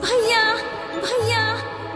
भैया भैया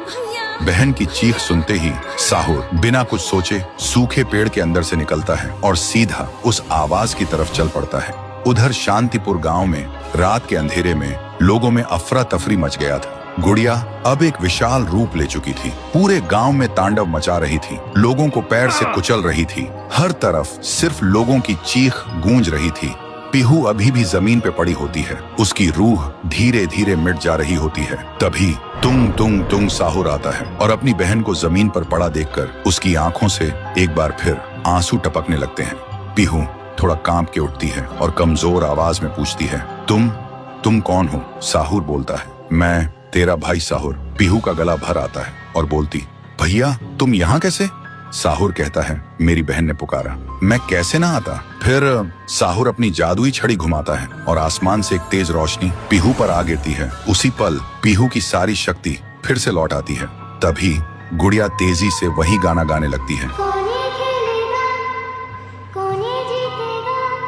भैया। बहन की चीख सुनते ही साहुर बिना कुछ सोचे सूखे पेड़ के अंदर से निकलता है और सीधा उस आवाज की तरफ चल पड़ता है। उधर शांतिपुर गांव में रात के अंधेरे में लोगों में अफरा तफरी मच गया था। गुड़िया अब एक विशाल रूप ले चुकी थी, पूरे गांव में तांडव मचा रही थी, लोगों को पैर से कुचल रही थी। हर तरफ सिर्फ लोगों की चीख गूंज रही थी। पीहू अभी भी जमीन पे पड़ी होती है, उसकी रूह धीरे धीरे मिट जा रही होती है। तभी तुंग तुंग तुंग साहुर आता है और अपनी बहन को जमीन पर पड़ा देखकर उसकी आंखों से एक बार फिर आंसू टपकने लगते हैं। पीहू थोड़ा कांप के उठती है और कमजोर आवाज में पूछती है, तुम कौन हो? साहुर बोलता है, मैं तेरा भाई साहुर। पीहू का गला भर आता है और बोलती, भैया तुम यहाँ कैसे? साहुर कहता है, मेरी बहन ने पुकारा, मैं कैसे ना आता। फिर साहुर अपनी जादुई छड़ी घुमाता है और आसमान से एक तेज रोशनी पीहू पर आ गिरती है। उसी पल पीहू की सारी शक्ति फिर से लौट आती है। तभी गुड़िया तेजी से वही गाना गाने लगती है।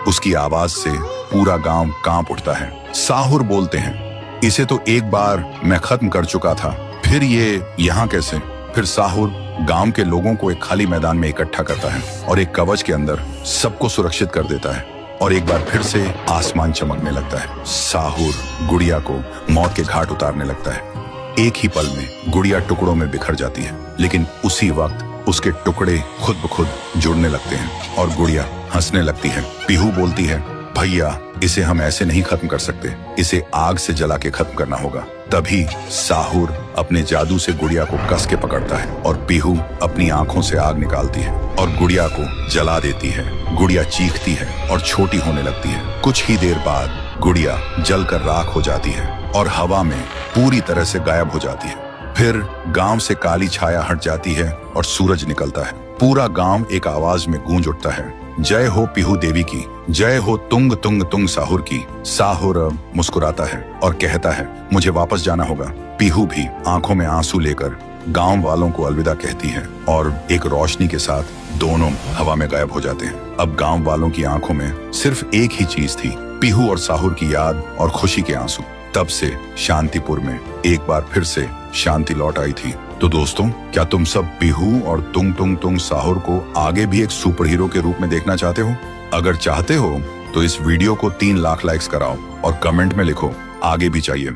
उसकी आवाज से पूरा गांव कांप उठता है। साहुर बोलते हैं, इसे तो एक बार मैं खत्म कर चुका था, फिर ये यहाँ कैसे? फिर साहुर गांव के लोगों को एक खाली मैदान में इकट्ठा करता है और एक कवच के अंदर सबको सुरक्षित कर देता है और एक बार फिर से आसमान चमकने लगता है। साहुर गुड़िया को मौत के घाट उतारने लगता है। एक ही पल में गुड़िया टुकड़ों में बिखर जाती है, लेकिन उसी वक्त उसके टुकड़े खुद ब खुद जुड़ने लगते हैं और गुड़िया हंसने लगती है। पीहू बोलती है, भैया इसे हम ऐसे नहीं खत्म कर सकते, इसे आग से जला के खत्म करना होगा। तभी साहुर अपने जादू से गुड़िया को कस के पकड़ता है और पीहू अपनी आंखों से आग निकालती है और गुड़िया को जला देती है। गुड़िया चीखती है और छोटी होने लगती है। कुछ ही देर बाद गुड़िया जलकर राख हो जाती है और हवा में पूरी तरह से गायब हो जाती है। फिर गांव से काली छाया हट जाती है और सूरज निकलता है। पूरा गांव एक आवाज में गूंज उठता है, जय हो पीहू देवी की, जय हो तुंग तुंग तुंग साहुर की। साहुर मुस्कुराता है और कहता है, मुझे वापस जाना होगा। पीहू भी आंखों में आंसू लेकर गांव वालों को अलविदा कहती है और एक रोशनी के साथ दोनों हवा में गायब हो जाते हैं। अब गांव वालों की आंखों में सिर्फ एक ही चीज थी, पीहू और साहुर की याद और खुशी के आंसू। तब से शांतिपुर में एक बार फिर से शांति लौट आई थी। तो दोस्तों, क्या तुम सब पीहू और तुंग तुंग तुंग साहुर को आगे भी एक सुपर हीरो के रूप में देखना चाहते हो? अगर चाहते हो तो इस वीडियो को 3 लाख लाइक्स कराओ और कमेंट में लिखो, आगे भी चाहिए।